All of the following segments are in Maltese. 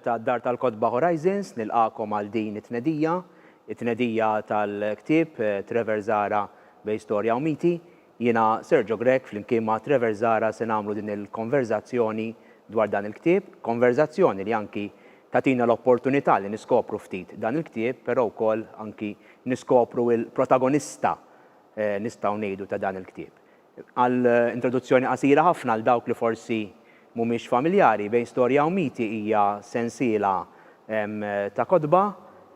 ta' Dar tal-Kodba Horizons nilqakom għal din it-tnedija tal-ktieb Trevor Zara bej storja u miti. Jiena Sergio Grek flimkien ma' Trevor Zara se nagħmlu din il-konverzazzjoni dwar dan il-ktieb, konverzazzjoni li anki tatina l-opportunità li niskopru ftit dan il-ktieb, però wkoll anki niskopru il-protagonista nistgħu ngħidu ta' dan il-ktieb. Għal introduzzjoni qasira ħafna għal dawk li forsi mhumiex familjari bejn storja u miti hija sensiela ta' kodba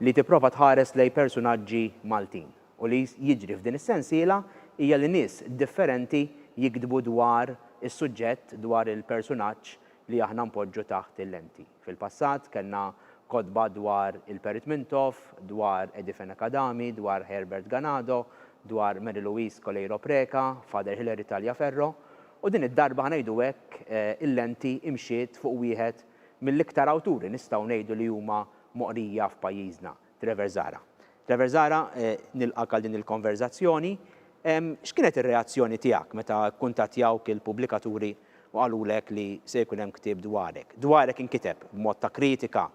li tipprova tħares lejn personaġġi Maltin. U li jiġri f'din is-sensiela hija li nies differenti jikdbu dwar is-suġġett dwar il-personaġġ li aħna npoġġu taħt il-lenti. Fil-passat kellna kodba dwar il-Perit Mintoff, dwar Edifen Akadami, dwar Herbert Ganado, dwar Mary Louise Coleiro Preca, Father Hilary Taliaferro, u din id-darba ħanajdu hekk il-lenti imxiet fuq wieħed mill-iktar awturi nistgħu ngħidu li huma moqrija f'pajjiżna, Trevor Zara. Trevor Zara nilqak għal din il-konverzazzjoni. X'kienet ir-reazzjoni tiegħek meta kuntattjawk il-pubblikaturi u qalulek li se jkun hemm ktieb dwarek? Dwarek inkiteb b'mod ta' kritika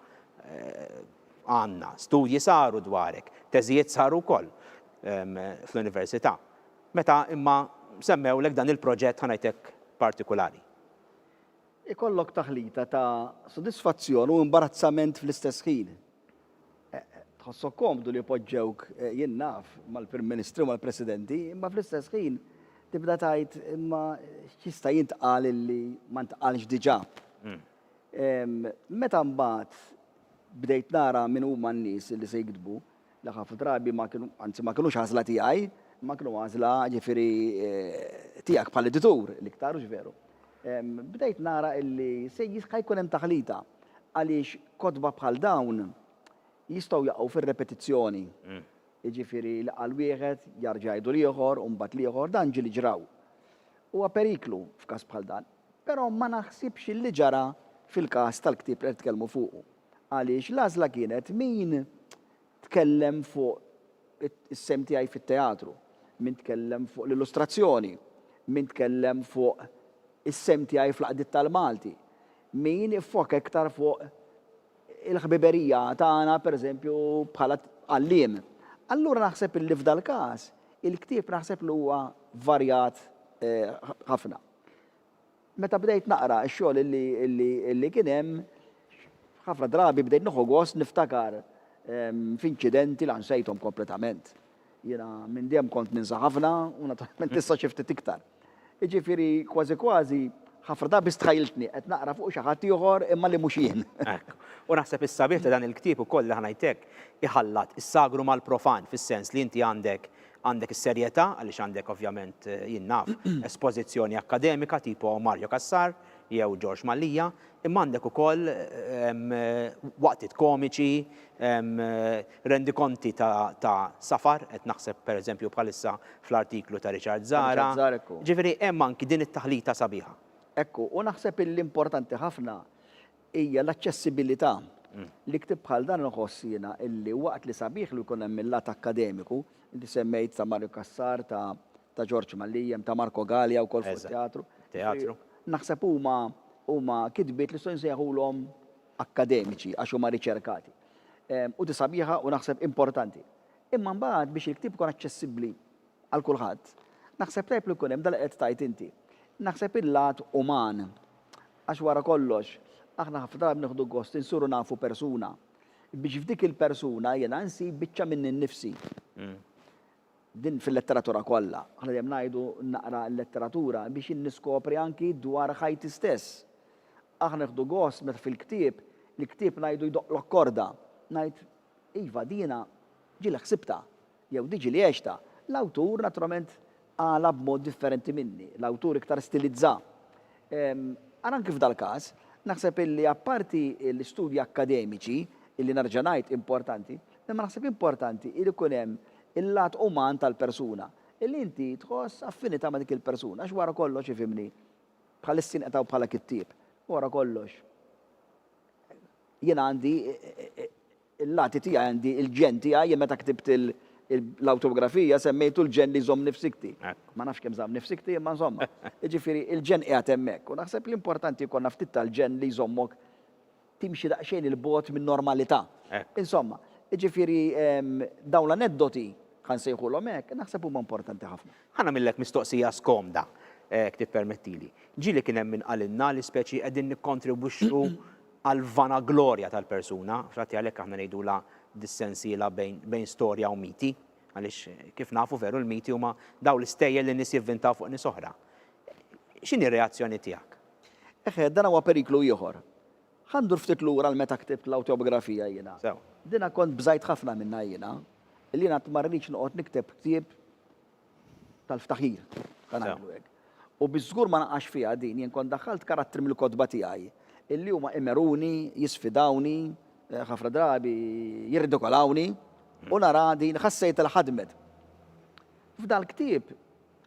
għandna, studji saru dwarek, teżijiet saru wkoll fl-università. Meta imma semmewlek dan il-proġett ħanajtek partikolari. Ikollok taħlita ta' sodisfazzjon u imbarazzament fl-istess ħin. Tħossok komdu li poġġewk jien naf mal-Prim Ministru mal-Presidenti, imma fl-istess ħin tibda tgħid imma x'jista' jintqal illi ma ntqalx diġà. Meta mbagħad bdejt nara min huma n-nies li se jikdbu, li ħafna drabi ma kinux għażla tiegħi, ma kienu għażla ġifieri tiegħek bħal editur l-iktar u veru. Bdejt nara illi se jkun hemm taħlita għaliex kodba bħal dawn jistgħu jaqgħu fir-repetizzjoni. Jiġifieri li qal wieħed jarġa' jgħidu l-ieħor u mbagħad l-ieħor dan ġieli ġraw. Huwa periklu f'każ bħal dan, però ma naħsibx illi ġara fil-każ tal-ktieb li tkellmu fuqu. Għaliex l-għażla kienet min tkellem fuq is-sem tiegħi fit-teatru, min tkellem fuq l-illustrazzjoni, min tkellem fuq is-sem tiegħi fl-qdiet tal-Malti, min ifok iktar fuq il-ħbiberija tagħna pereżempju bħala għalliem. Allura naħseb illi f'dal każ il-ktieb naħseb li huwa varjat ħafna. Meta bdejt naqra x-xogħol illi kien hemm ħafna drabi bdejt nieħu gost niftakar f'inċidenti li nsejthom kompletament. Jiena minn dejjem kont ninsa ħafna u naturalment issa xi ftit iktar. Jiġifieri kważi ħafna drabi stħajltni qed naqra fuq xi ħadd ieħor imma li mhux jien. U naħseb is-sabiħ ta' dan il-ktieb ukoll li ħanajtek iħallat is-sagru mal-profan fis-sens li inti għandek is-serjetà għaliex għandek ovvjament jien naf espożizzjoni akkademika tipo Mario Kassar jew George Mallija, imma għandek ukoll waqtiet komiċi, rendikonti ta' safar, qed naħseb pereżempju bħalissa fl-artiklu ta' Richard Zara. Ġifieri hemm anki din it-taħlita sabiħa. Ekku, u naħseb l-importanti ħafna hija l-aċċessibilità. Li ktib bħal dan nħoss jiena illi waqt li sabiħ li jkun hemm il-lat akademiku, inti semmejt ta' Mario Kassar, ta' George Mallija, ta' Marco Gallia wkoll fuq teatru. Naħseb huma kitbiet li nsejħulhom akademiċi għax huma riċerkati. U di sabiħa u naħseb importanti. Imma mbagħad biex il-ktieb ikun aċċessibbli għal kulħadd, naħseb tajb li jkun hemm dal qed tajt inti. Naħseb il-lat uman għax wara kollox aħna ħafna drabi nieħdu gost insuru nafu persuna. Biex f'dik il-persuna jiena nsib biċċa minn innifsi. Din fil-letteratura kollha. Aħna dejjem ngħidu naqra l-letteratura biex niskopri anki dwar ħajti stess. Aħna nieħdu gost meta fil-ktieb, l-ktieb ngħidu jdoqlok korda. Ngħid iva dina ġieli ħsibta jew diġi li għexta. L-awtur naturalment għala b'mod differenti minni. L-awtur iktar stilizza. Anke f'dal każ naħseb illi apparti l-istudji akkademiċi illi nerġa' ngħid importanti, imma naħseb importanti illi jkun hemm il-lat uman tal-persuna. Illi inti tħoss affinità ma' dik il-persuna, għax wara kollox ifhimni bħal-issin qetaw bħala kittieb. Wara kollox. Jien għandi il-lati tiegħi għandi il-ġen tiegħi meta ktibt l-autografija semmejtu l-ġen li żomm nifsikti. Ma nafx kemm żamm nifsikti, imma insomma. Jiġifieri il-ġen qiegħed hemmhekk. U naħseb l-importanti jkollna ftit tal-ġen li jżommok timxi daqsxejn il-bot minn normalità. Hekk. Insomma, ġifieri dawn l-aneddoti kan sejħulhom hekk, naħseb huma importanti ħafna. Ħana millek mistoqsija skomda, ktib permettili. Ġili kien hemm min qalinna li speċi qegħdin nikkontribwixxu għal vanaglorja tal-persuna, fratti għalhekk aħna ngħidula dissensiela bejn storja u miti, għaliex kif nafu veru l-miti huma daw l-istejjel li nies jivvintaw fuq nies oħra. X'inhi r-reazzjoni tiegħek? Eħe, dan huwa periklu ieħor. Ħandur ftit lura l-meta ktibt l-autobiografija jiena. Sew. Dina kont bżajt ħafna minna jiena, li jiena tmarriċ noqgħod nikteb ktieb tal-ftaħir, kan għamlu hekk. U biżgur ma naqax fiha din, jien kont daħħalt karattri mill-kodba tiegħi, illi huma imeruni, jisfidawni, ħafna drabi jirridikolawni, u nara din ħassejt il-ħadmet. F'dal ktieb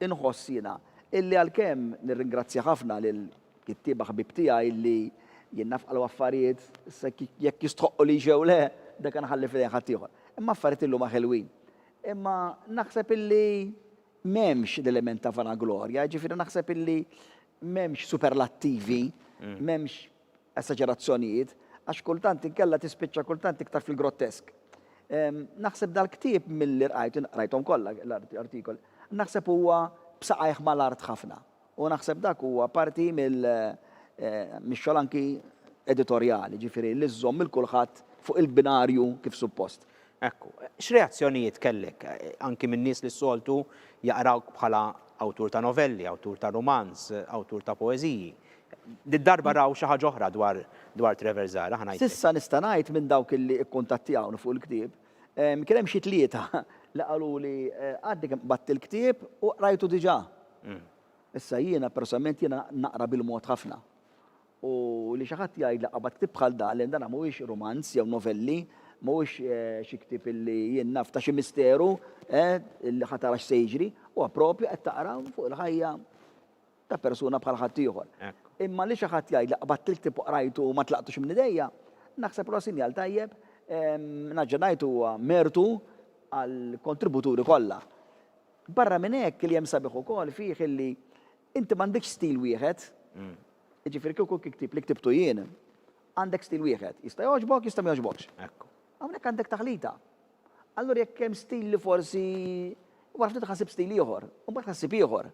inħoss jiena illi għalkemm nirringrazzja ħafna lil kittieba ħbib tiegħi illi jien nafqalu affarijiet jekk jistħoqqu li ġew le, dak ħalli fidejn ħadd ieħor. Imma affarijiet illum ħelwin. Imma naħseb illi m'hemmx l-element ta' vanaglorja, ġifieri naħseb illi m'hemmx superlattivi, m'hemmx esagerazzjonijiet, għax kultant inkella tispiċċa kultant iktar fil-grottesk. Naħseb dal-ktieb mill-li rajthom kollha l-artikol, naħseb huwa b'saqajh mal-art ħafna. U naħseb dak huwa parti mix-xogħol anki editorjali, ġifieri li żomm il-kulħadd fuq il-binarju kif suppost. Ekku, x'reazzjonijiet kellek anki minn nies li s-soltu jaqrawk bħala awtur ta' novelli, awtur ta' romanz, awtur ta' poeżiji. Did-darba raw xi ħaġa oħra dwar Trevor Zara, ħanajt. Sissa nista' ngħid minn dawk illi kkuntattjawni fuq il-ktieb, kien hemm xi tlieta li qalu li għaddi batt il-ktieb u rajtu diġà. Issa jiena personalment jiena naqra bil-mod ħafna. U li xi ħadd jgħid laqgħa ktieb bħal dan dan mhuwiex romanz jew novelli, mhuwiex xi ktieb illi jien naf ta' xi misteru illi ħadd tara x'se jiġri, huwa proprju qed taqra fuq il-ħajja ta' persuna bħal ħadd ieħor. Imma li xi ħadd jgħid laqgħa il-ktieb u qrajtu u ma tlaqtux minn idejja, naħseb huwa sinjal tajjeb, naġġa ngħid huwa mertu għall kontributuri kollha. Barra minn hekk li hemm sabiħ ukoll fih illi inti m'għandekx stil wieħed, jiġifieri kieku kiktib li ktibtu jien, għandek stil wieħed. Jista' jogħġbok, jista' ma jogħġbokx. Hawnhekk għandek taħlita. Allura jekk hemm stil li forsi wara ftit ħassib stil ieħor, u mbagħad ħassib ieħor.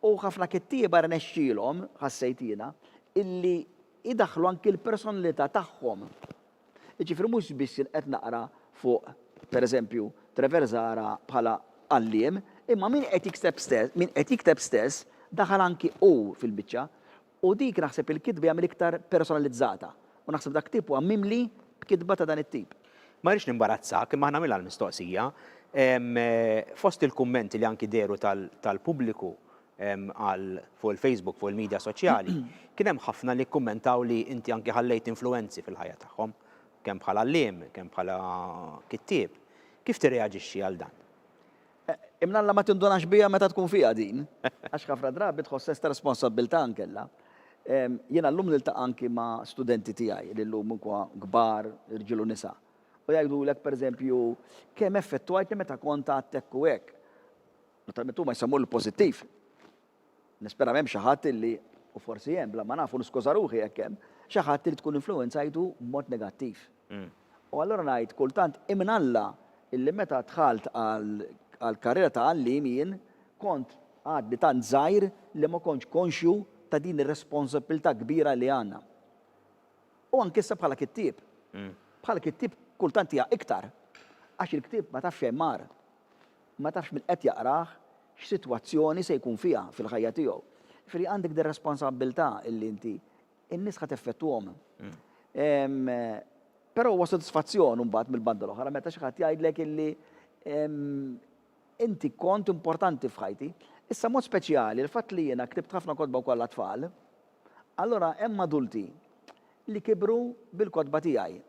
U ħafna kittieba rnexxielhom ħassejt jiena illi idaħħlu anki l-personalità tagħhom. Jiġifieri mhux biss qed naqra fuq pereżempju Trevor Zara bħala għalliem, imma min qed jikteb stess daħal anki hu fil-biċċa u dik naħseb il-kitba jagħmel iktar personalizzata. U naħseb dak tip huwa mimli b'kitba ta' dan it-tip. Ma rridx nimbarazzak, imma nagħmilha l-mistoqsija. Fost il-kummenti li anki deru tal-pubbliku fuq il-Facebook, fuq il-medja soċjali, kien hemm ħafna li kummentaw li inti anki ħallejt influenzi fil-ħajja tagħhom, kemm bħala għalliem, kemm bħala kittieb. Kif tirreaġixxi għal dan? Imnalla ma tindunax bija meta tkun fiha din, għax ħafna drabi tħoss esta responsabilità ankella. Jiena llum niltaqa' anki ma' studenti tiegħi li llum inkwa kbar, irġiel u nisa. U jgħidulek pereżempju kemm effettwajtni meta kont għattek u hekk. Naturalment huma jsemmu l-pożittiv. Nispera m'hemm xi ħadd illi u forsi hemm bla ma nafu niskuża ruħi hekk hemm, xi ħadd li tkun influenzajtu b'mod negattiv. U allura ngħid kultant imnalla illi meta dħalt għal-karriera ta' għallim jien kont għaddi tant żgħir li ma kontx konxju ta' din ir-responsabilità kbira li għandna. U anke issa bħala kittieb. Bħala kittieb kultant hija iktar għax il-ktieb ma tafx hemm mar. Ma tafx min qed jaqrah x'sitwazzjoni se jkun fiha fil-ħajja tiegħu. Ifri għandek din responsabilità illi inti in-nies ħadd effettwhom. Però huwa sodisfazzjon mbagħad mill-banda l-oħra meta xi ħadd jgħidlek illi inti kont importanti f'ħajti. Issa mod speċjali, il-fatt li jiena ktibt ħafna kodba wkoll tfal, allora hemm adulti li kibru bil-kodba tiegħi.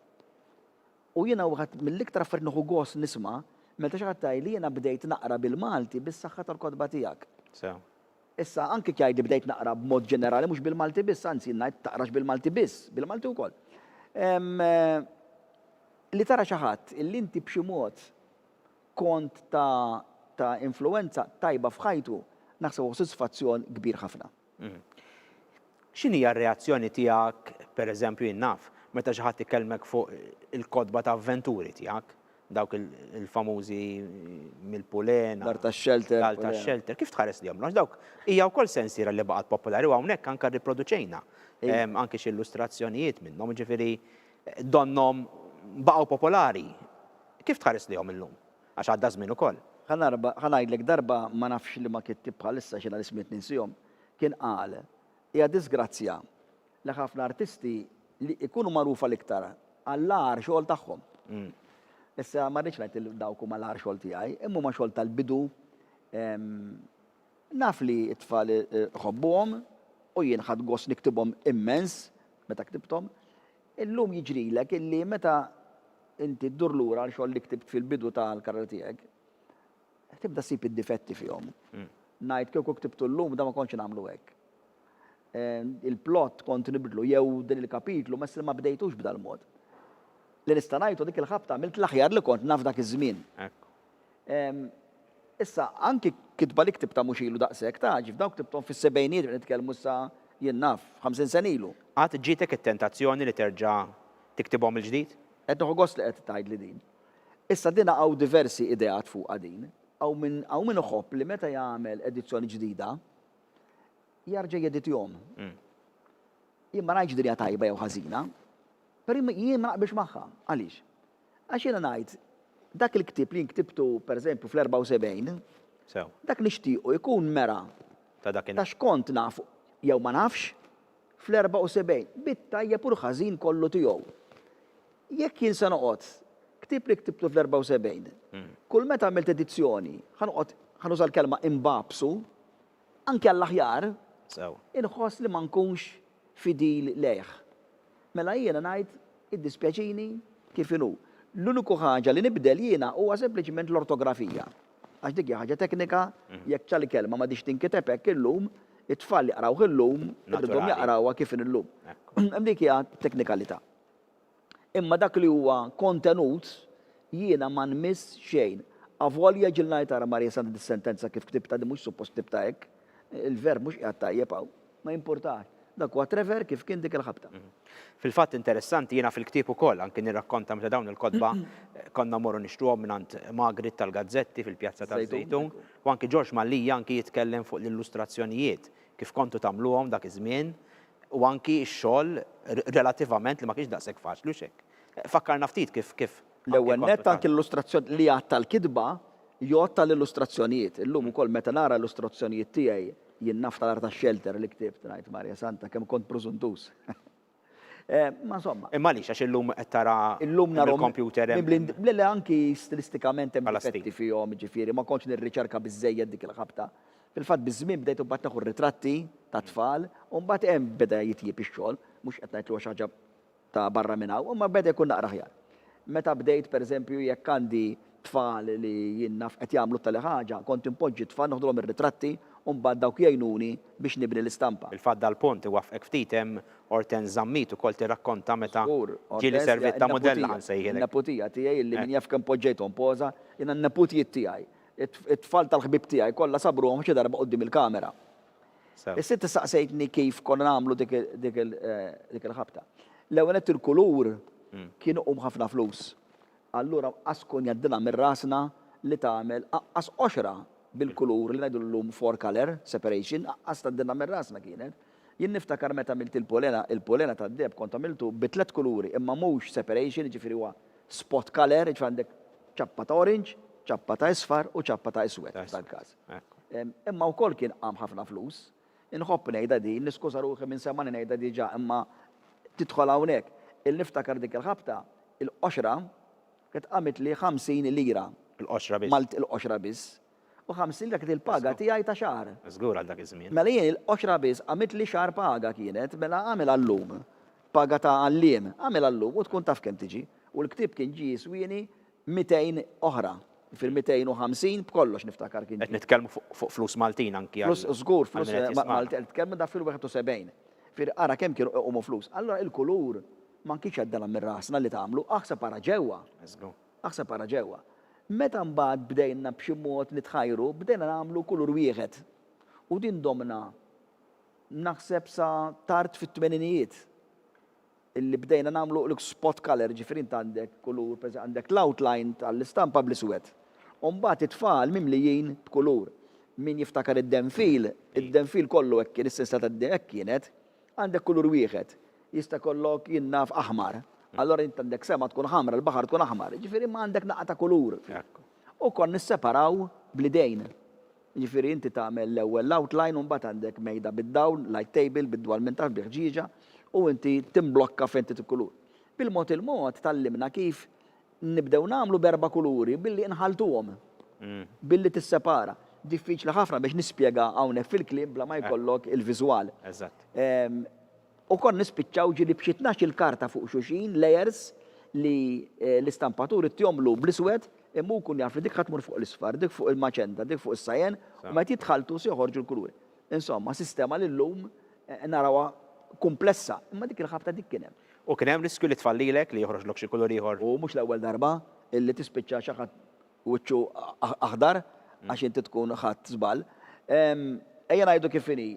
U jiena wieħed mill-iktar affarijiet nieħu gost nisma' meta xi ħadd tgħid li jiena bdejt naqra bil-Malti bis-saħħa tal-kodba tiegħek. Issa anke jgħid bdejt naqra b'mod ġenerali mhux bil-Malti biss, anzi ngħid taqrax bil-Malti biss, bil-Malti wkoll. Li tara xi ħadd illi inti b'xi mod kont ta' influenza tajba f'ħajtu, naħseb huwa sodisfazzjon kbir ħafna. X'inhi r-reazzjoni tiegħek, pereżempju jien naf, meta xi ħadd ikellmek fuq il-kodba ta' avventuri tiegħek, dawk il-famużi mill-Pulena. Dar tax-shelter. Dar tax-shelter, kif tħares lihom? Għax dawk hija wkoll sensiera li baqgħet popolari u hawnhekk anke rriproduċejna anke xi illustrazzjonijiet minnhom, ġifieri donhom baqgħu popolari. Kif tħares lihom illum? Għax għadda żmien ukoll. ħanajdlek darba ma nafx li ma kittib bħalissa xina li smiet ninsihom, kien qal hija disgrazzja li ħafna artisti li jkunu magħrufa l-iktar għall-ar xogħol tagħhom. Issa ma rridx ngħid dawk huma l-ar xogħol tiegħi, imma ma xogħol tal-bidu naf li t-tfal ħobbuhom u jien ħadd gost niktibhom immens meta ktibthom. Illum jiġrilek illi meta inti ddur lura għal xogħol li ktibt fil-bidu tal-karriera tiegħek, tibda ssib id-difetti fihom. Ngħid kieku ktibtu llum da ma kontx nagħmlu hekk. Il-plot kont nibdlu jew din il-kapitlu ma ma bdejtux b'dal mod. Li nista' ngħidu dik il-ħabta għamilt l-aħjar li kont naf dak iż-żmien. Issa anki kitba li ktibta mhux ilu daqshekk taġi f'dawk ktibthom fis-sebgħinijiet nitkellmu issa jien naf 50 sen ilu. Għad ġitek it-tentazzjoni li terġa' tiktibhom il-ġdid? Qed noħu gost li qed tgħidli din. Issa dina hawn diversi ideat fuqha din. Hawn min iħobb li meta jagħmel edizzjoni ġdida jarġa' jeditihom. Jien ma ngħidx dinja tajba jew ħażina, però jien ma naqbilx magħha. Għaliex? Għax jiena ngħid dak il-ktieb li nktibtu pereżempju fl-74, dak nixtiequ jkun mera ta' xkont nafu jew ma nafx fl-74 bit-tajjeb u ħażin kollu tiegħu. Jekk jien se noqgħod ktib li ktibtu fl-74, kull meta għamilt edizzjoni ħanuża l-kelma imbabsu, anke għall-aħjar, inħoss li ma nkunx fidil lejh. Mela jiena ngħid iddispjaċini kif inhu. L-uniku ħaġa li nibdel jiena huwa sempliċiment l-ortografija. Għax dik hija ħaġa teknika, jekk ċali kelma ma dix tinkiteb hekk illum, it-tfal li jaqrawh illum, irridhom jaqrawha kif illum. Hemm dik hija teknikalità. Imma dak li huwa kontenut jiena ma nmiss xejn. Avolja ġilnajt ara Marija Santa dis-sentenza kif ktibta di mhux suppost ktibta hekk, il-verb mhux qiegħed tajjeb hawn, ma jimpurtax. Dak huwa Trevor kif kien dik il-ħabta. Fil-fatt interessanti jiena fil-ktieb ukoll anke nirrakkonta meta dawn il-kotba konna morru nixtruhom mingħand Magrit tal-Gazzetti fil-Pjazza tal-Żejtun u anke George Mallija anke jitkellem fuq l-illustrazzjonijiet kif kontu tagħmluhom dak iż-żmien u anke x-xogħol relattivament li ma kienx daqshekk faċli xek. Fakkarna ftit kif l-ewwel nett anke l-illustrazzjoni li għad tal-kitba jgħod tal-illustrazzjonijiet. Illum ukoll meta nara l-illustrazzjonijiet tiegħi jien naf tal-art tax-shelter li ktibt ngħid Marja Santa kemm kont preżuntus. Ma insomma. Imma għaliex għax illum qed tara il-computer hemm anki stilistikament hemm difetti fihom, ġifieri ma kontx nirriċerka biżżejjed dik il-ħabta. Fil-fatt biż-żmien bdejt imbagħad naħu ritratti ta' tfal u mbagħad hemm beda jitjieb ix-xogħol, mhux qed ngħid xi ħaġa ta' barra minn hawn, imma beda jkun naqra aħjar. Meta bdejt pereżempju jekk għandi tfal li jien naf qed jagħmlu tal ħaġa, kont impoġġi tfal noħdulhom ir-ritratti u mbagħad dawk jgħinuni biex nibni l-istampa. Il-fatt dal-punt iwaffqek ftit hemm Orten Zammit ukoll tirrakkonta meta ġieli servit ta' modella nsejħilek. Neputija tiegħi li min jaf kemm poġġejthom poża, jiena n-neputijiet tiegħi. It-tfal tal-ħbib tiegħi kollha sabruhom xi darba quddiem il-kamera. Is-sitt saqsejtni kif konna nagħmlu dik il-ħabta. L-ewwel qed il-kulur kienu ħafna flus. Allura askun jaddilha mir-rasna li tagħmel aqqas oxra bil-kulur li ngħidu llum four color separation, aqqas taddilha mir-rasna kienet. Jien niftakar meta għamilt il-polena tad-deb kont għamiltu bi 3 kuluri, imma mhux separation, ġifieri huwa spot color, ġifieri għandek ċappa ta' orange, ċappa ta' isfar u ċappa ta' iswed tal-każ. Imma wkoll kien qam ħafna flus. Inħobb ngħidha din, niskuża ruħi minn semani ngħidha diġà, imma tidħol hawnhekk. Il-niftakar dik il-ħabta, il-qoxra kienet qamet li 50 lira. Il-qoxra biss. Malt il-qoxra biss. U 50 lira kienet il-paga tiegħi ta' xahar. Żgur għal dak iż-żmien. Mela jien il-qoxra biss qamet li xahar paga kienet, mela għamel għallum. Paga ta' għalliem, għamel għallum u tkun taf kemm tiġi. U l-ktieb kien ġi jiswini 200 oħra. Fil-250 b'kollox niftakar kien. Qed nitkellmu fuq flus Maltin anki. Flus żgur, flus Maltin, tkellmu da fil-71. Ara kemm kienu iqumu flus. Allora il-kulur ma kienx għaddela mir-rasna li tagħmlu, aħsa para ġewwa. Aħsa para ġewwa. Meta mbagħad bdejna b'xi mod nitħajru, bdejna nagħmlu kulur wieħed. U din domna naħseb sa tard fit-tmeninijiet. illi bdejna nagħmlu l-spot color, ġifieri inti għandek kulur, għandek l-outline tal-istampa bl-iswed. Umbagħad it-tfal mimlijin b'kulur. Min jiftakar id-denfil kollu hekk kien is-sensa hekk kienet, għandek kulur wieħed. Jista' kollok jinnaf aħmar. Allora inti għandek sema tkun ħamra, l-baħar tkun aħmar. Ġifieri ma għandek naqqa ta' kulur. U kon nisseparaw bl-idejn. Ġifieri inti tagħmel l-ewwel l-outline u mbagħad għandek mejda bid-dawn, light table, bid-dwal minn taħt biħġiġa u inti timblokka fejn trid kulur. Bil-mod il-mod tallimna kif nibdew nagħmlu b'4 kuluri billi nħaltuhom. Billi tissepara. Diffiċli ħafna biex nispjega hawnhekk fil-kliem bla ma jkollok il-viżwal. Eżatt. U kon nispiċċaw ġili b'xi 12 karta fuq xuxin, layers li l-istampaturi tjomlu bl-iswed imma jkun jaf li dik ħatmur fuq l-isfar, dik fuq il-maċenta, dik fuq is-sajen, u meta jitħaltu se joħorġu l-kuluri. Insomma, sistema li llum narawha komplessa, imma dik il-ħabta dik kien hemm. U kien hemm riskju li tfallilek li joħroġlok xi kulur ieħor. U mhux l-ewwel darba illi tispiċċa xi ħadd wiċċu aħdar għax inti tkun ħadd żball. Ejja ngħidu kif inhi,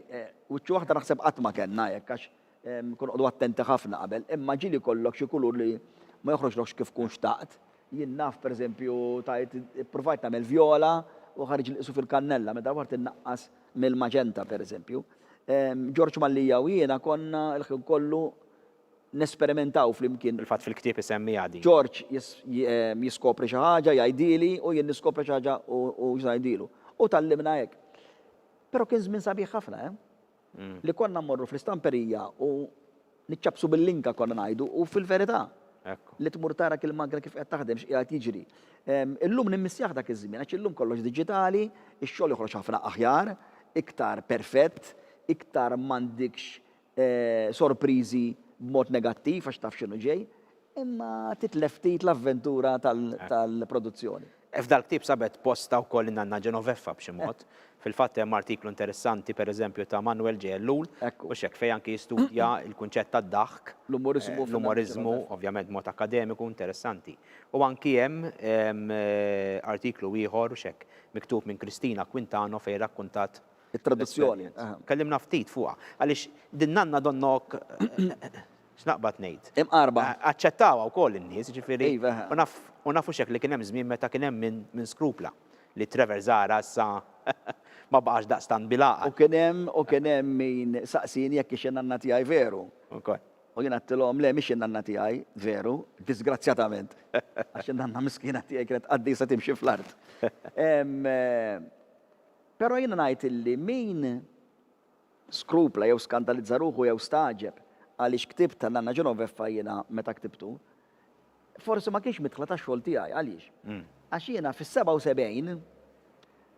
wiċċu aħdar naħseb qatt ma kellna hekk għax kun qogħdu attenti ħafna qabel, imma ġieli kollok xi kulur li ma joħroġlokx kif tkun xtaqt. Jien naf pereżempju tajt provajt nagħmel vjola u ħarġ il-qisu fil-kannella meta wart innaqqas mill-maġenta pereżempju. George Mallija u jiena konna l-ħin kollu nesperimentaw flimkien. Il-fatt fil-ktieb isemmiha din. George jiskopri xi ħaġa, jgħidili u jien niskopri xi ħaġa u jgħidilu. U tallimna hekk. Però kien żmien sabiħ ħafna, li konna mmorru fl-istamperija u niċċabsu bil-linka konna ngħidu u fil-verità. Li tmur tara il-magna kif qed taħdem x'qiegħed jiġri. Illum nimmissjaħ dak iż-żmien għax illum kollox diġitali, ix-xogħol joħroġ ħafna aħjar, iktar perfett, iktar m'għandikx sorpriżi b'mod negattiv għax taf x'inhu ġej, imma titlef ftit l-avventura tal-produzzjoni. F'dal ktieb sabet posta wkoll in-Nanna Genoveffa b'xi mod. Fil-fatt hemm artiklu interessanti pereżempju ta' Manuel J. Ellul u x'hekk fejn anki jistudja l-kunċett tad-daħk. L-umorizmu, ovvjament mod akademiku interessanti. U anki hemm artiklu ieħor u x'hekk miktub minn Kristina Quintano fejn rakkuntat it-traduzzjoni. Kellimna ftit fuqha għaliex din Nanna donnok x'naqbad ngħid. Imqarba. Aċċettawha wkoll in-nies, ġifieri. U nafu x'hekk li kien hemm żmien meta kien hemm minn skrupla li Trevor Zara issa ma baqax daqstan bilaqa. U kien hemm min saqsini jekk ix Nanna tiegħi veru. U jien għattilhom le mhix in-Nanna tiegħi veru, disgrazzjatament. Għax in-Nanna miskina tiegħi kienet qaddisa timxi fl-art. Però jiena ngħid illi min skrupla jew skandalizza ruħu jew staġeb għaliex ktibt ta' Nanna Genoveffa jiena meta ktibtu, forsi ma kienx mitħla tax-xogħol tiegħi għaliex. Għax jiena fis-77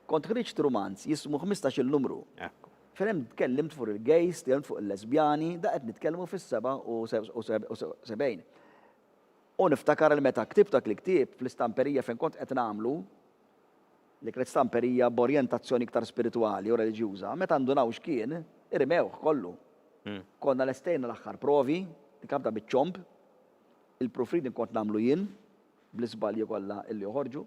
kont ħriġt romanz jismu 15-il numru. Fejn tkellimt fuq il-gejs, tkellimt fuq il-lesbjani, da qed nitkellmu fis-77. U niftakar li meta ktibt dak li ktieb fl-istamperija fejn kont qed nagħmlu li kienet stamperija b'orjentazzjoni iktar spiritwali u reliġjuża, meta ndunaw x'kien, irmewh kollu. Konna l-estejna l-aħħar provi, li kabda biċ-ċomp, il-proofreading kont nagħmlu jien, bl-isbalji kollha illi joħorġu.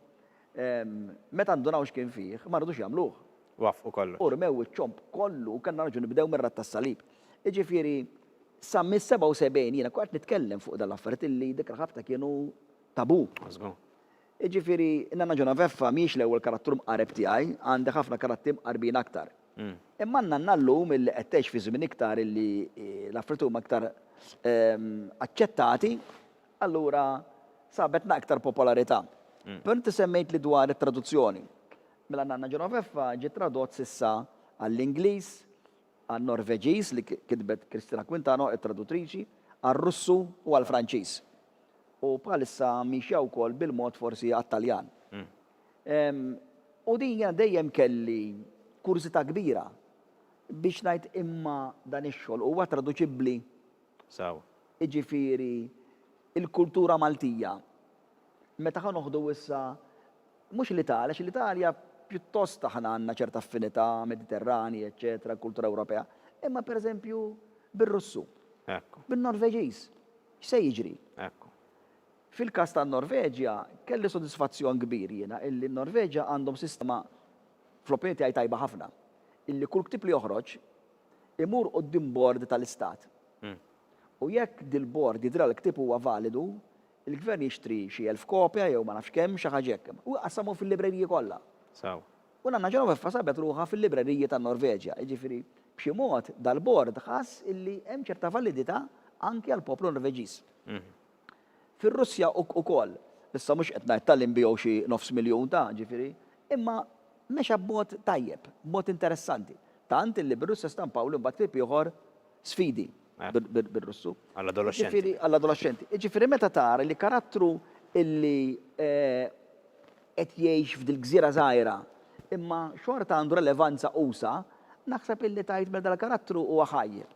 Meta ndunaw x'kien fih, ma rridux jagħmluh. Wafqu kollu. U rmew iċ-ċomp kollu u kellna raġu nibdew mir-rat tas-salib. Jiġifieri sa mis-77 jiena kont nitkellem fuq dal-affarijiet illi dik il-ħabta kienu tabu. Jiġifieri Nanna Genoveffa mhix l-ewwel karattru mqareb tiegħi, għandi ħafna karattri mqarbin aktar. Imma Nanna llum illi qed tgħix fi żmien iktar illi l-affarijiet huma aktar aċċettati, allura sabetna aktar popolarità. Per inti semmejt li dwar it-traduzzjoni. Mela Nanna Genoveffa ġiet tradott s'issa għall-Ingliż, għan-Norveġiż li kitbet Kristina Quintano, it-traduttriċi, għar-Russu u għall-Franċiż. U bħalissa mixja wkoll bil-mod forsi għat-Taljan. U din jiena dejjem kelli kurzità kbira biex ngħid imma dan ix-xogħol huwa traduċibbli. Jiġifieri il-kultura Maltija. Meta ħa noħdu issa mhux l-Italja, għax l-Italja pjuttost aħna għandna ċerta affinità Mediterrani, eċetera, kultura Ewropea. Imma pereżempju bir-Russu, bin-Norveġiż, x'se jiġri? Fil-każ tan-Norveġja kelli sodisfazzjon kbir jiena illi n-Norveġja għandhom sistema fl-opinjoni tiegħi tajba ħafna, illi kull ktib li joħroġ imur quddiem bord tal-istat. U jekk dil-bord jidra l-ktib huwa validu, il-gvern jixtri xi 1000 kopja jew ma nafx kemm xi ħaġa hekk. U qassamu fil-libreriji kollha. Sew. U nanna Genoveffa sabet ruħha fil-libreriji tan-Norveġja. Jiġifieri b'xi mod dal-bord ħass illi hemm ċerta validità anke għall poplu Norveġiż. Fir-Russja ukoll, issa mhux qed ngħid tal-inbijew xi 500,000 ta' ġifieri, imma mexa b'mod tajjeb, b'mod interessanti. Tant illi bir-Russja stampaw li mbagħad ktib ieħor sfidi bir-Russu. Għall-adolescenti. Ġifieri għall-adolescenti. Ġifieri meta tara li karattru illi qed jgħix f'dil-gżira żgħira imma xorta għandu relevanza qusa, naħseb illi tajt meta dal-karattru huwa ħajjeb.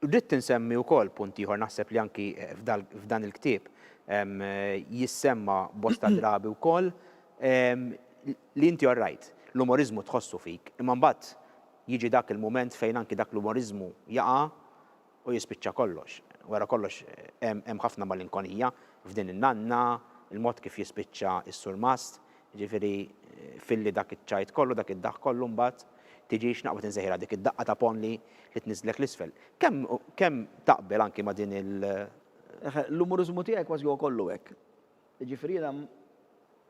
Rrid tinsemmi wkoll punt ieħor naħseb li anki f'dan il-ktieb jissemma bosta drabi wkoll li inti right, l-umorizmu tħossu fik, imma mbagħad jiġi dak il-mument fejn anki dak l-umorizmu jaqa' u jispiċċa kollox. Wara kollox hemm ħafna malinkonija f'din in-nanna, il-mod kif jispiċċa s-surmast, ġifieri filli dak iċ-ċajt kollu, dak id-daħ kollu mbagħad tiġix naqbad inżeħira dik id-daqqa ta' ponli li tniżlek l-isfel. Kemm taqbel anki ma' din L-umorizmu tiegħek kważi huwa kollu hekk. Ġifieri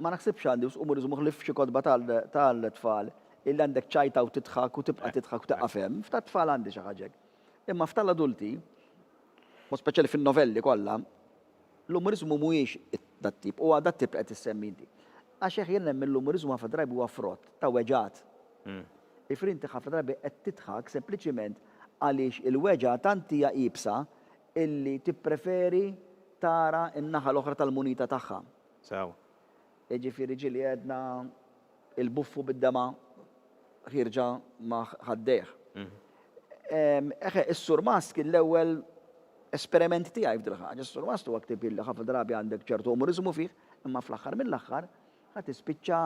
ma naħsibx għandi umorizmu ħlif xi kotba tal-tfal illi għandek ċajta u titħak u tibqa' titħak u taqqa' fem, f'tat tfal għandi xi ħaġa. Imma f'tal-adulti, u speċjali fin-novelli kollha, l-umorizmu mhuwiex dat-tip, huwa dat-tip qed issemmi inti. Għax hekk jien nemmen l-umorizmu ħafna drabi huwa frott ta' weġat. Ifri inti ħafna drabi qed titħak sempliċiment għaliex il-weġa tant hija qiebsa illi tippreferi tara n-naħa l-oħra tal-munita tagħha. Sew. Ġifieri ġieli għedna il-buffu bid-dema ħirġa ma' ħaddejh. Is-surmast kien l-ewwel esperiment tiegħi f'dil ħaġa. Is-surmast huwa ktib illi ħafna drabi għandek ċertu umorizmu fih, imma fl-aħħar mill-aħħar ħadd tispiċċa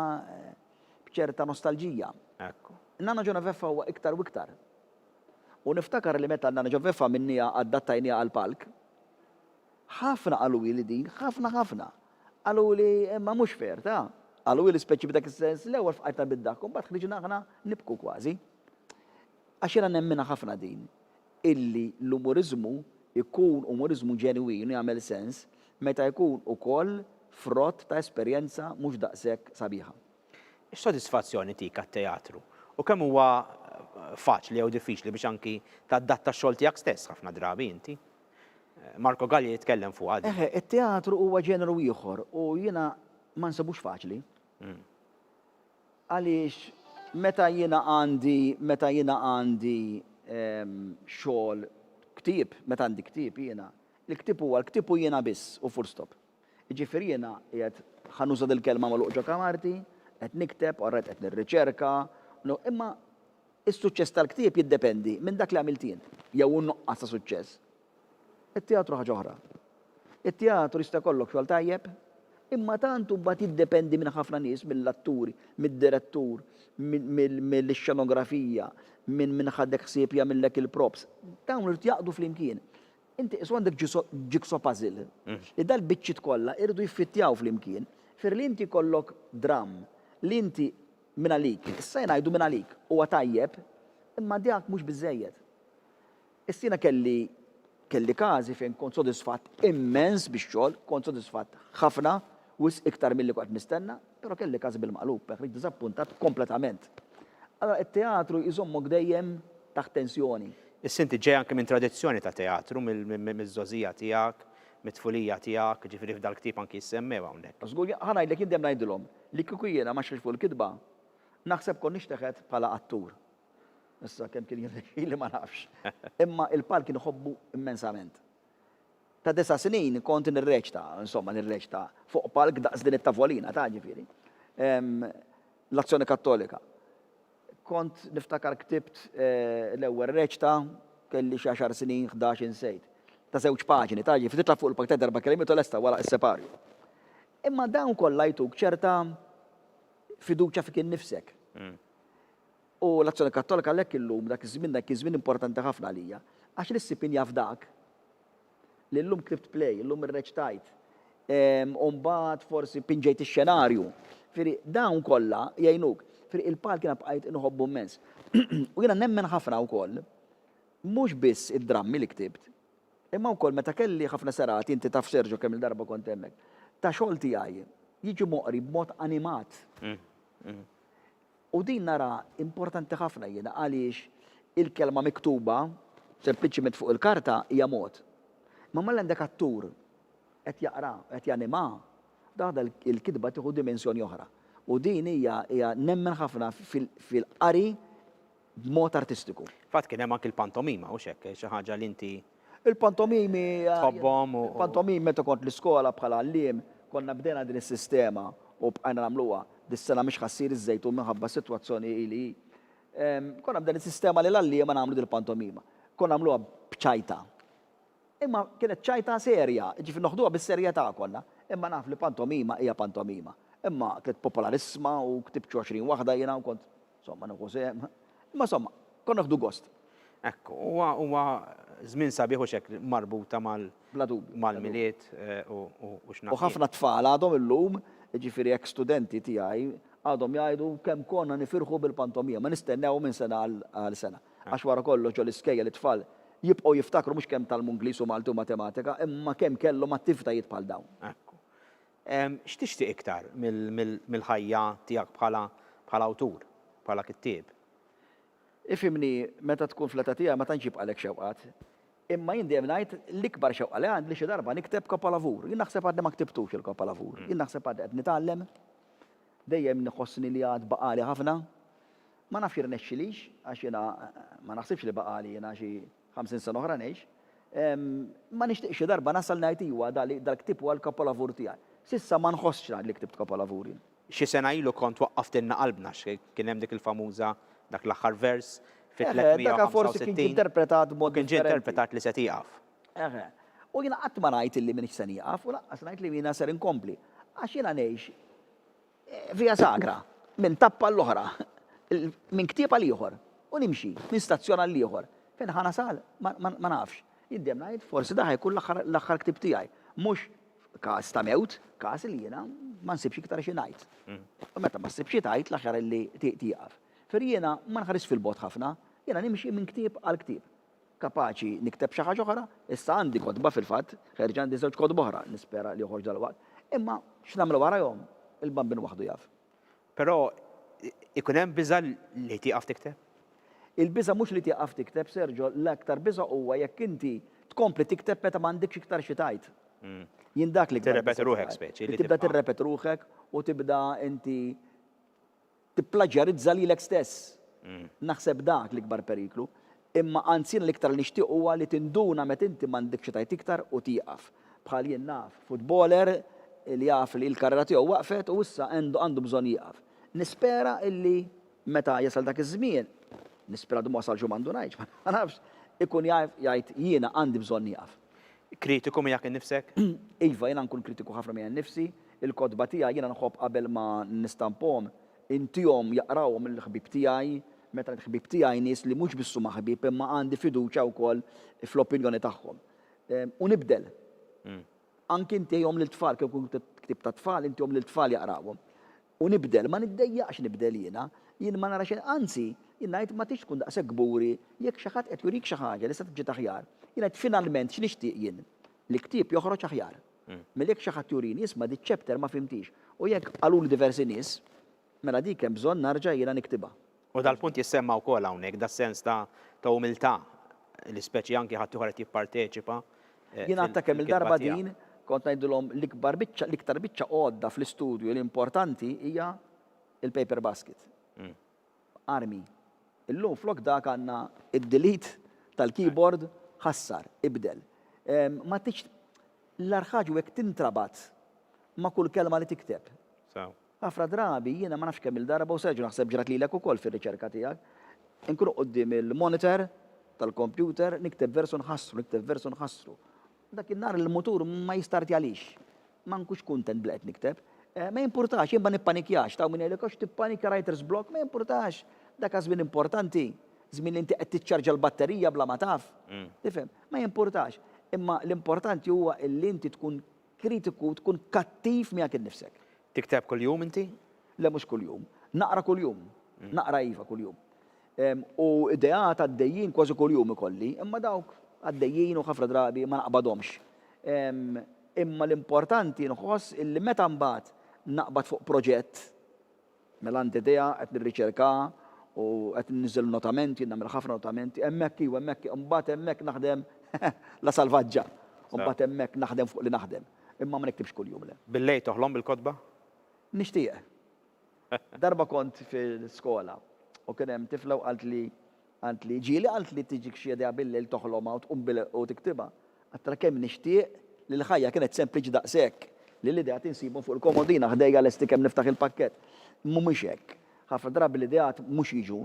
b'ċerta nostalġija. Nanna Genoveffa huwa iktar u iktar. U niftakar li meta Nanna Genoveffa minnija adattajnija għal-palk, ħafna qalu li din, ħafna. Qalu li imma mhux fer, ta' qalu li speċi b'dak is-sens l-ewwel fqajta bid-dak, u mbagħad ħriġna aħna nibku kważi. Għax jiena nemmina ħafna din illi l-umorizmu jkun umorizmu ġenwin jagħmel sens meta jkun ukoll frott ta' esperjenza mhux daqshekk sabiħa. Ix-sodisfazzjoni tik għat-teatru u kemm huwa faċli jew diffiċli biex anki tadatta x-xogħol tiegħek stess ħafna drabi inti. Marco Galli jitkellem fuq għadi. it-teatru huwa ġeneru ieħor u jiena ma nsabux faċli. Għaliex meta jiena għandi xogħol ktieb, meta għandi ktieb jiena, l-ktieb huwa l-ktieb u jiena biss u full stop. Jiġifieri jiena qiegħed ħanuża dil-kelma magħluq ġo kamarti, qed nikteb, orret qed nirriċerka, imma is-suċċess tal-ktieb jiddependi minn dak li għamilt jien, jew nuqqas ta' suċċess. It-teatru ħaġa oħra. It-teatru jista' jkollok xogħol tajjeb, imma tant mbagħad jiddependi minn ħafna nies, mill-atturi, mid-direttur, mill-xenografija, minn ħaddek ħsieb jagħmellek il-props. Dawn irid jaqdu flimkien. Inti isu għandek jigsaw puzzle. Li dal-biċċiet kollha irdu jiffittjaw flimkien. Li inti kollok dram, li inti minn għalik, issa jgħidu minn għalik, huwa tajjeb, imma dak mhux biżżejjed. Issina kelli każi fejn kont sodisfatt immens bix-xogħol, kont sodisfatt ħafna wis iktar milli kont nistenna, però kelli każi bil-maqlub, rik diżappuntat kompletament. Allora it-teatru jżommok dejjem taħt tensjoni. Is-sinti ġej anke minn tradizzjoni ta' teatru, mill-żożija tiegħek, mit-tfulija tiegħek, ġifieri f'dal-ktieb anki jsemmew hawnhekk. Żgur ħanajdlek jien dejjem ngħidilhom li kieku jiena ma xejn fuq il-kitba, naħseb kont nixteħed bħala attur. Issa kemm kien jirrexxili ma nafx. Imma il-palk kien iħobbu immensament. Ta' 9 snin kont nirreċta fuq palk daqs din it-tavolina ta' ġifieri. L-Azzjoni Kattolika. Kont niftakar ktibt l-ewwel reċta kelli xi 10 snin 11 insejt. Ta' żewġ paġini ta' ġifieri titla' fuq il-pakket darba kelimi tolesta wara s-separju. Imma dawn kollha jtuk ċerta fiduċja fik innifsek. U l-Azzjoni Kattolika għalhekk illum dak iż-żmien importanti ħafna għalija. Għax l-issipin jaf dak li llum ktibt play, llum irreċtajt. U mbagħad forsi pinġejt ix-xenarju. Firri dawn kollha jgħinuk. Firri il-palk kien bqajt inħobbu immens. U jiena nemmen ħafna wkoll mhux biss id-drammi li ktibt, imma wkoll meta kelli ħafna serati inti taf Serġo kemm il-darba kont hemmhekk. Ta' xogħol tiegħi jiġu moqri b'mod animat. U din nara importanti ħafna jiena għaliex il-kelma miktuba sempliċiment fuq il-karta hija mod. Ma mal għandek attur qed jaqra, qed janima, daħda il-kitba tieħu dimensjoni oħra. U din hija nemmen ħafna fil-qari b'mod artistiku. Fatt kien hemm anke il-pantomima u xekk xi ħaġa li inti Il-pantomimi. tħobbhom u Il-pantomimi meta kont l-iskola bħala għalliem konna bdejna din is-sistema u bqajna nagħmluha dis-sena mhix ħassir iż-żejtun minħabba sitwazzjoni li konna bdejna is-sistema li l-għalliem nagħmlu dil-pantomima. Konna nagħmluha b'ċajta. Imma kienet ċajta serja, ġifi noħduha bis-serjetà konna, imma naf li pantomima hija pantomima. Imma kienet popolarisma u ktib 20 waħda jiena u kont insomma nieħu sehem. Imma insomma, konna noħdu gost. ekku, huwa żmien sabiħ u xekk marbuta mal-miliet u x'naf. U ħafna tfal għadhom illum, ġifieri jekk studenti tiegħi għadhom jgħidu kemm konna nifirħu bil-pantomima, ma nistennew minn sena għal sena. Għax wara kollox ġol iskejjel it-tfal jibqgħu jiftakru mhux kemm tal-Ingliż u Malti u matematika, imma kemm kellhom attivitajiet bħal dawn. Ekku. X'tixtieq iktar mill-ħajja tiegħek bħala awtur, bħala kittieb? Ifimni meta tkun fl-età tiegħek ma tantx jibqalek xewqat. Imma jien dejjem ngħid l-ikbar xewqa li għandi xi darba nikteb kapalavur. Jien naħseb għadni ma ktibtux il-kapalavur. Jien naħseb għadni qed nitgħallem. Dejjem niħossni li għad baqali ħafna. Ma nafx irnexxilix għax jiena ma naħsibx li baqali jiena xi 50 sena oħra ngħix. Ma nixtieq xi darba nasal ngħid iwa dal-ktib huwa l-kapalavur tiegħi. Sissa ma nħossx li ktibt kapalavur jien. Xi sena ilu kont waqqaftilna qalbna kien hemm dik il-famuża dak l-aħħar vers Dak forsi kien interpretat mod kien ġie interpretat li se tieqaf. U jiena qatt ma ngħid illi m'iniex se nieqaf u laqqas ngħid li jiena ser inkompli. Għax jiena ngħix via sagra minn tappa l-oħra, minn ktieb għal ieħor u nimxi minn stazzjon għal ieħor. Fejn ħana sal ma nafx. Jiddem ngħid forsi daħ jkun l-aħħar ktib tiegħi. Mhux każ ta' mewt, każ li jiena ma nsibx iktar xi ngħid. U meta ma ssibx tgħid l-aħħar li tieqaf. Jiena ma nħares fil-bot ħafna, jiena nimxi minn ktieb għal ktieb. Kapaċi nikteb xi ħaġa oħra, issa għandi kodba fil-fatt, ħerġ għandi żewġ kodba oħra, nispera li joħorġ dal-waqt. Imma x'nagħmlu warahom, il-bambin waħdu jaf. Però ikun hemm biża' li tieqaf tikteb? Il-biża' mhux li tieqaf tikteb, Serġo, l-aktar biża' huwa jekk inti tkompli tikteb meta m'għandekx iktar xi tajt. Jien dak li tirrepeti ruħek speċi. Tibda tirrepet ruħek u tibda inti tipplaġjarizza lilek stess. Naħseb dak l-ikbar periklu. Imma anzi l-iktar li nixtieq huwa li tinduna meta inti m'għandekx tajt iktar u tieqaf. Bħal jien naf, futboler li jaf li l-karriera tiegħu waqfet u issa għandu bżonn jieqaf. Nispera illi meta jasal dak iż-żmien, nispera du ma wasalx u m'għandu ngħidx, ma nafx, ikun jgħid jiena għandi bżonn jieqaf. Kritiku miegħek innifsek? Iva, jiena nkun kritiku ħafna minn nnifsi, il-kodba tiegħi jiena nħobb qabel ma nistampom intihom jaqrawhom mill-ħbib tiegħi, meta l-ħbib tiegħi nies li mhux bissu ma' ħbib imma għandi fiduċja wkoll fl-opinjoni tagħhom. U nibdel. Anke intihom lil-tfal, kif kun ktib ta' tfal, intihom lil-tfal jaqrawhom. U nibdel, ma niddejjaqx nibdel jiena, jien ma nara xejn, anzi, jien ngħid ma tix tkun daqshekk gburi, jekk xi ħadd qed jurik xi ħaġa li se tiġi aħjar. Jien ngħid finalment x'nixtieq jien li ktieb joħroġ aħjar. Milek xi ħadd jurini isma' dik chapter ma fimtix. U jekk qaluli diversi nies, mela dik hemm bżonn narġa' jiena niktibha. U dal-punt jissemma wkoll hawnhekk das-sens ta' umiltà li speċi anke ħadd ieħor qed jipparteċipa. Jien għadta kemm il-darba din kont ngħidulhom l-iktar biċċa għodda fl-istudju l-importanti hija il-paper basket. Armi. Illum flok dak għandna id-delete tal-keyboard ħassar, ibdel. Ma tix l-arħaġ hekk tintrabat ma' kull kelma li tikteb. Ħafna drabi jiena ma nafx kemm il-darba u Serġu naħseb ġrat lilek ukoll fir-riċerka tiegħek. Inkunu quddiem il-monitor tal-kompjuter nikteb versu nħassru. Dak in-nar il-mutur ma jistarti għalix. Ma nkux kuntent bl qed nikteb. Ma jimpurtax, jien ma nippanikjax, taw minn għalek tippanika writer's block, ma jimpurtax. Dak żmien importanti, żmien li inti qed tiċċarġa l-batterija bla ma taf. Tifhem, ma jimpurtax. Imma l-importanti huwa li inti tkun kritiku, tkun kattiv miegħek innifsek. Tikteb kuljum inti? Le mhux kuljum. Naqra kuljum. Naqra iva kuljum. U ideat għaddejjin kważi kuljum ikolli, imma dawk għaddejjin u ħafna drabi ma naqbadhomx. Imma l-importanti nħoss illi meta mbagħad naqbad fuq proġett mela għandi idea qed nirriċerka u qed ninżel notamenti, nagħmel ħafna notamenti, hemmhekk iwa hemmhekk imbagħad hemmhekk naħdem la salvaġġa. Imbagħad hemmhekk naħdem fuq li naħdem. Imma ma niktibx kuljum le. Billej toħlom bil-kotba? Nixtieq. Darba kont fil-skola u kien hemm tifla u qalt li ġieli qalt li tiġik xi idea billejl toħlomha u tqum u tiktibha. Għattra kemm nixtieq li l-ħajja kienet sempliċi daqshekk li l-idea tinsibu fuq il-komodina ħdejja lesti kemm niftaħ il-pakkett. Mhumiex hekk. Ħafna drabi l-ideat mhux jiġu,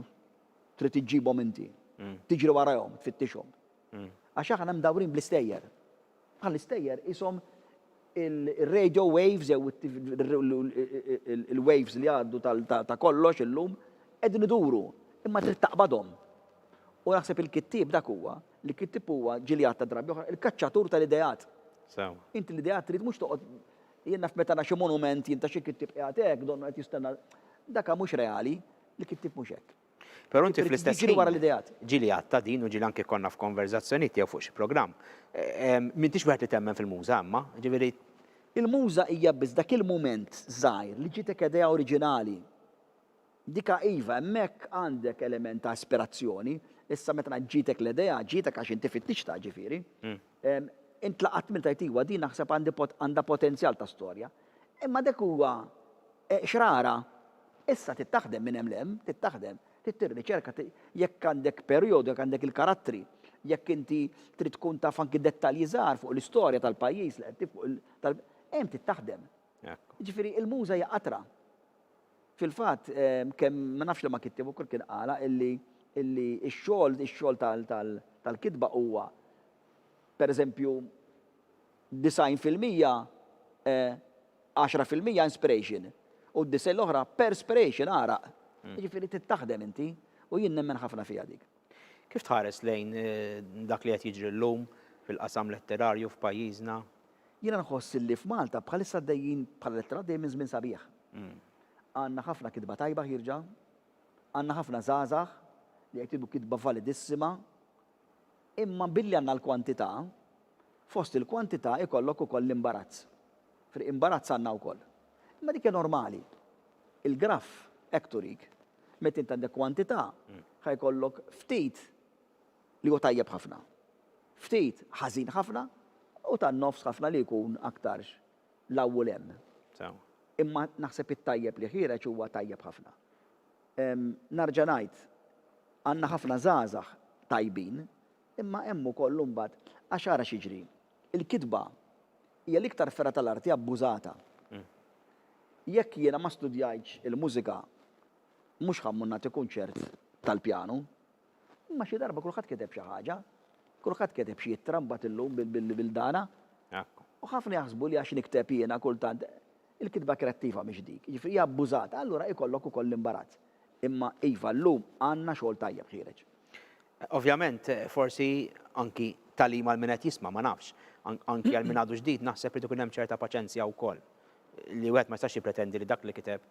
trid tiġġibhom inti. Tiġri warahom, tfittixhom. Għax aħna mdawrin bl-istejjer. Bħal l-istejjer ishom il-radio waves jew il-waves li għaddu ta' kollox illum qegħdin iduru, imma trid taqbadhom. U naħseb il-kittib dak huwa, li kittib huwa ġilijat ta' drabi oħra, il-kaċċatur tal-ideat. Inti l-ideat trid mhux toqgħod jien naf meta xi monument jien ta' xi kittib qiegħed hekk donnu qed jistenna dak mhux reali, li kittib mhux hekk. Però inti fl-istess ħin wara l-ideat. ġilijat ta' din u ġili anke konna f'konverzazzjonijiet jew fuq xi programm. M'intix wieħed li temmen fil-muża imma, ġifieri il-muża hija biss dak il-mument żgħir li ġitek idea oriġinali. Dika iva, hemmhekk għandek element ta' aspirazzjoni, issa meta ġitek l-idea, ġitek għax inti fittixta ġifieri. Intlaqat minn tajtiwa din naħseb għandha potenzjal ta' storja. Imma dak huwa xrara, issa tittaħdem minn hemm l-hemm, tittaħdem, tirriċerka jekk għandek perjodu, jekk għandek il-karattri, jekk inti trid tkun taf anki dettalji żgħar fuq l-istorja tal-pajjiż li qed fuq hemm tittaħdem. Ġifieri il-muża hija qatra. Fil-fatt kemm ma nafx li ma kittib ukoll kien qala illi x-xogħol tal-kitba huwa pereżempju 90% 10% inspiration u d-disej l-oħra perspiration araq. Ġifieri tittaħdem inti u jien nemmen ħafna fiha dik. Kif tħares lejn dak li qed jiġri llum fil-qasam letterarju f'pajjiżna? Jiena nħoss li f'Malta bħalissa dejjin bħal letterat dejjem minn żmien sabiħ. Għandna ħafna kitba tajba ħirġa, għandna ħafna żgħażagħ li jktibu kitba validissima, imma billi għandna l-kwantità, fost il-kwantità ikollok ukoll l-imbarazz. Imbarazz għandna wkoll. Imma dik hija normali. Il-graf hekk turik, meta int għandek kwantità, ħajkollok ftit li huwa tajjeb ħafna. Ftit ħażin ħafna u tan-nofs ħafna li jkun aktarx l-awwel hemm. Imma naħseb it-tajjeb li ħireġ huwa tajjeb ħafna. Narġa' ngħid, għandna ħafna żgħażagħ tajbin, imma hemm ukoll mbagħad għax ara xiġri. Il-kitba hija l-iktar ferra tal-arti abbużata. Jekk jiena ma studjajtx il-mużika mhux ħammur nagħti kunċert tal-pjanu, imma xi darba kulħadd kiteb xi ħaġa, kulħadd kiteb xi jittra mbagħad illum bil-dana. U ħafna jaħsbu li għax nikteb jiena kultant il-kitba kreattiva mhix dik, jiġifieri hija abbużata, allura jkollok ukoll l-imbarazz. Imma iva llum għandna xogħol tajjeb ħireġ. Ovvjament, forsi anki talima għal min qed jisma' ma nafx, anki għal min għadu ġdid naħseb li tkun hemm ċerta paċenzja wkoll. Li wieħed ma jistax jippretendi li dak li kiteb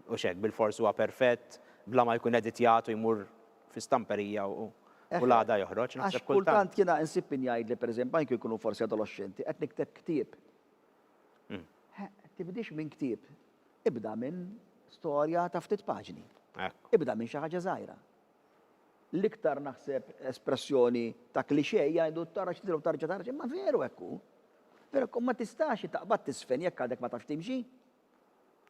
u xek bil-fors huwa perfett, bla ma jkun editjat u jmur fi stamperija u l-għada joħroġ. Għax kultant jiena insib jgħid li pereżempju anke jkunu forsi adolescenti qed nikteb ktieb. Tibdix minn ktieb, ibda minn storja ta' ftit paġni. Ibda minn xi ħaġa żgħira. L-iktar naħseb espressjoni ta' klixej jgħidu tara x'tidru tarġa' tarġa' imma veru hekk hu. Veru ma tistax taqbad tisfen jekk għadek ma tafx timxi.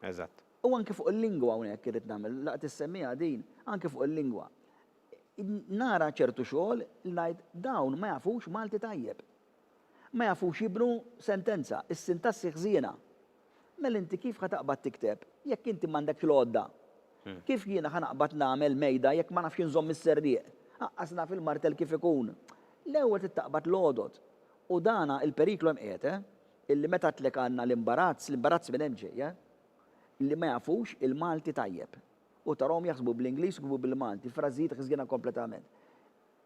Eżatt. U anke fuq il-lingwa hawnhekk irid nagħmel, laqgħet issemmija din, anke fuq il-lingwa. Nara ċertu xogħol li ngħid dawn ma jafux Malti tajjeb. Ma jafux jibnu sentenza, is-sintassi ħżiena. Mela inti kif ħataqbad tikteb jekk inti m'għandekx l-għodda. Kif jiena ħanaqbad nagħmel mejda jekk ma nafx inżomm is-serrieq. Aqqasna fil-martel kif ikun. L-ewwel titaqbad l-għodod. U dana il-periklu hemm qiegħed illi meta tlek għandna l-imbarazz minn hemm ġejja, li ma jafux il-Malti tajjeb. U tarahom jaħsbu bl-Ingliż u bil-Malti, frażijiet ħżiena kompletament.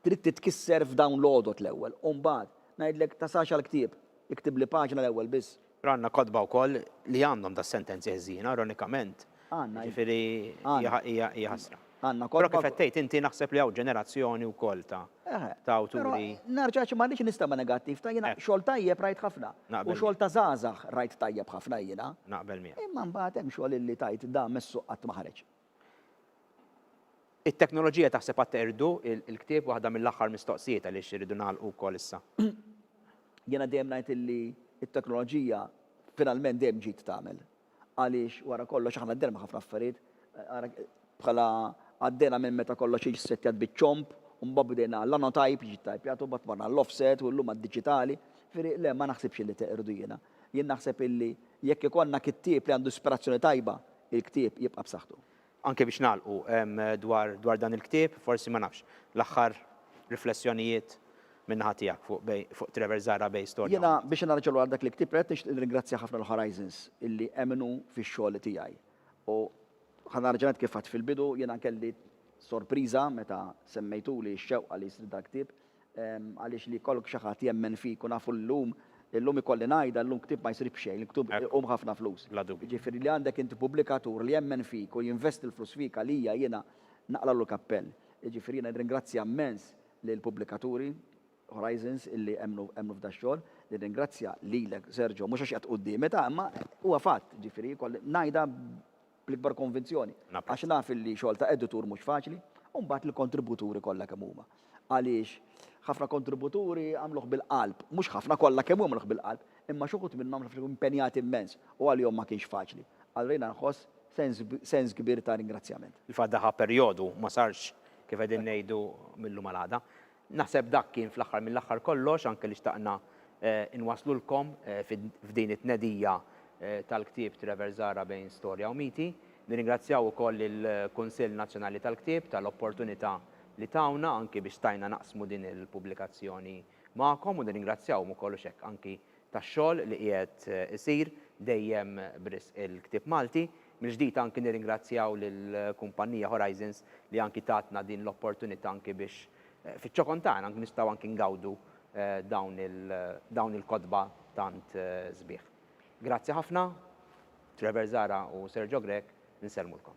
Trid titkisser f'dawn l-għodod l-ewwel. U mbagħad ngħidlek tasax għall-ktieb, iktib li paġna l-ewwel biss. Għandna kodba wkoll li għandhom da sentenzi ħżiena, ironikament. Għandna. Ġifieri hija ħasra. Għandna Però kodba. kif qed tgħid inti naħseb li hawn ġenerazzjoni wkoll ta' awturi. Narġaċ ma nix nistama negattiv, ta' jena xol tajjeb rajt ħafna. U xol ta' zazax rajt tajjeb ħafna jena. Naqbel miegħek. Imma mbagħad hemm xogħol li tajt da messu qatt ma ħareġ. It-teknoloġija taħseb għad terdu il-ktieb waħda mill-aħħar mistoqsijiet għaliex iridu nagħlqu wkoll issa. Jena dejjem ngħid illi it-teknoloġija finalment dejjem ġiet tagħmel. Għaliex wara kollox aħna dderma ħafna affarijiet bħala għaddejna minn meta kollox jiġi settjat biċ-ċomp, u mbagħad bdejna l-anotype jiġi tajpjat u mbagħad marna l-offset u llum għad-diġitali. Le ma naħsibx li teqirdu jiena. Jien naħseb illi jekk ikollna kittieb li għandu ispirazzjoni tajba, il-ktieb jibqa' b'saħħtu. Anke biex nagħlqu dwar dan il-ktieb, forsi ma nafx l-aħħar riflessjonijiet minnaħa tiegħek fuq Trevor Zara bej storja. Jiena biex narġelu għal dak l-ktieb qed nirringrazzja ħafna l-Horizons illi emnu fix-xogħol tiegħi. U ħanarġanet kif għad fil-bidu jiena kelli sorpriża meta semmejtuli x-xewqa li jsir dak ktieb għaliex li jkollok xi ħadd jemmen fik u nafu llum ikolli ngħidha llum ktieb ma jsir b'xejn, il-ktieb ħafna flus. Ġifieri li għandek inti pubblikatur li jemmen fik u jinvesti l-flus fik għalija jiena naqlallu kappell. Ġifieri jiena nirringrazzja immens lill-pubblikaturi Horizons illi emnu f'da xogħol, nirringrazzja lilek Sergio mhux għax qed qudiemi ta' imma huwa fatt, ġifieri ngħidha bl-ikbar konvinzjoni. Għax naf li xogħol ta' editur mhux faċli, u mbagħad il-kontributuri kollha kemm huma. Għaliex ħafna kontributuri għamluh bil-qalb, mhux ħafna kollha kemm huma għamluh bil-qalb, imma xi wħud minnhom impenjati immens u għalihom ma kienx faċli. Allura nħoss sens kbir ta' ringrazzjament. Il-fatt daħħa perjodu ma sarx kif qegħdin ngħidu mill-lum għal-għada. Naħseb dak kien fl-aħħar mill-aħħar kollox anke li xtaqna inwaslulkom f'din it-tnedija tal-ktieb Trevor Zara bejn storja u miti. Nirringrazzjaw ukoll il-Kunsill Nazzjonali tal-Ktieb tal-opportunità li tawna anki biex stajna naqsmu din il-pubblikazzjoni magħkom u nirringrazzjawhom ukoll hekk anki tax-xogħol li qiegħed isir dejjem bris il-ktieb Malti. Mill-ġdid anki nirringrazzjaw lill-kumpanija Horizons li anki tatna din l-opportunità anki biex fiċ-ċokon tagħna anki nistgħu anki ngawdu dawn il-kotba tant sbieħ. Grazzi ħafna, Trevor Zara u Sergio Grek, ninselmulkom.